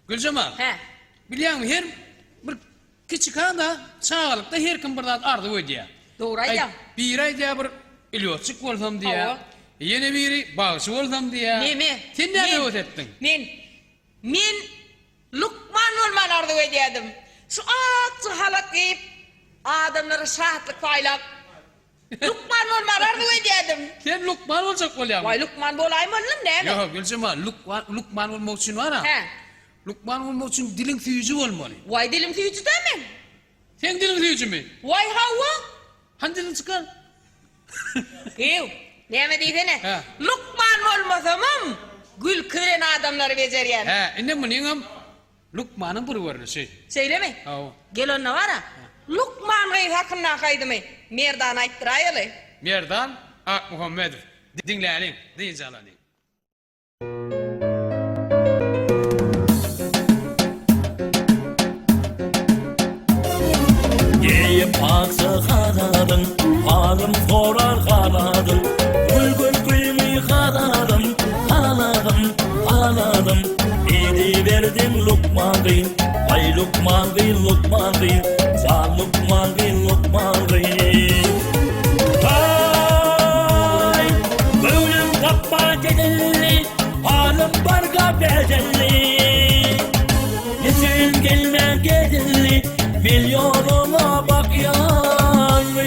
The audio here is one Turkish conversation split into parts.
Gülcemal. He. Biliyor musun her bir küçük da çağalıkta her kim birden ardı öyle diye. Doğru ayda. Bir ay diye bir ilyotçuk olsam diye. Ava. Yeni biri bağışı olsam diye. Ne? Sen ne öğüt ettin? Men Lukman olmalardı ödedim. Şu ağzı halat giyip adamları şahatlık faylap. Lukman olmalardı ödedim. Sen Lukman olacak oluyor. Vay Lukman bolayım oğlum ne mi? Yok Gülcemal, Lukman olmak için var ha. He. Lukman olmak için dilin tüyücü olmalı. Vay dilim tüyücü demen. Sen dilin tüyücü mü? Vay hava. Hani dilin çıkar? Ew. Ne mi dedin ne? He. Lukman olmasamım. Gül kıren adamları beceriyen. He, indi bunun Lukman'ın bir varlığı şey. Söyle mi? Ha. Gel onunla var ha. Lukman gayb hakkında kaydı mı? Merdan ayttırayalı. Merdan Ak Muhammedov. Dinleyelim, deyince alalım. Giyip aksı karadım, halım sorar karadım. Gül gülümü karadım, ağladım. İdi verdim Lukman Bey, ay Lukman Bey, Sağ Lukman Bey. Ay, gülüm kapma cedelli, halım barga bedelli. Yüzün gelme gedilli, milyonuma bak yanlı.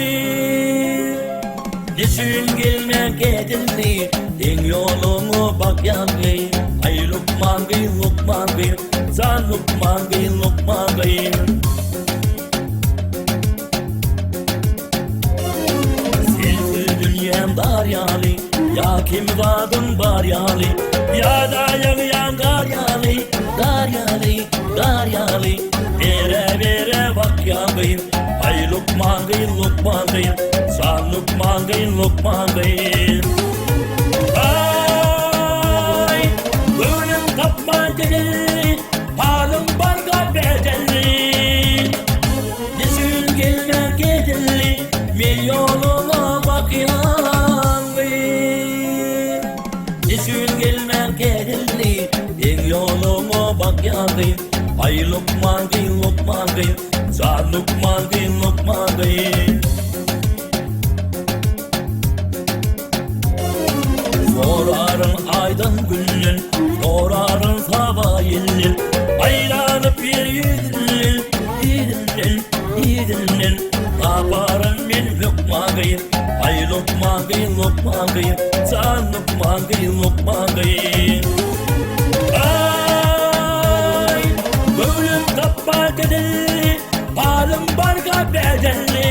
Yüzün gelme gedilli, din yoluma bak yanlı. Ay Lukman Bey, Sen Lukman Bey. Sensiz dünyam daryalı, ya kim vadın baryalı. Ya da yağyan garyalı. Vere bak yanayım. Ay Lukman Bey, Sen Lukman Bey. Ay, gönlüm kapma deli, halim barga bedelli. Yüzün gelme gedilli, milyonuma bak yanayım. Yüzün gelme gedilli, milyonuma bak yanayım. Ay Lukman Bey, Sen Lukman Bey. Sorarın aydın günün, sorarın sabah yılın. Aylanıp bir yüzünün, Kaparın ben Lukman Bey, ay Lukman Bey, Sen Lukman Bey. Ay, gönlüm kapma dedeli, halim barga bedelli.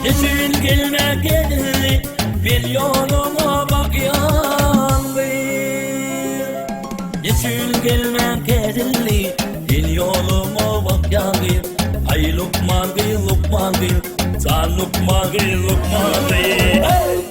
Yüzün gelme gedilli, milyonuma bak yanlı. Yüzün gelme gedilli, milyonuma bak yanlı. Ay Lukman Bey, Sen Lukman Bey. Hey!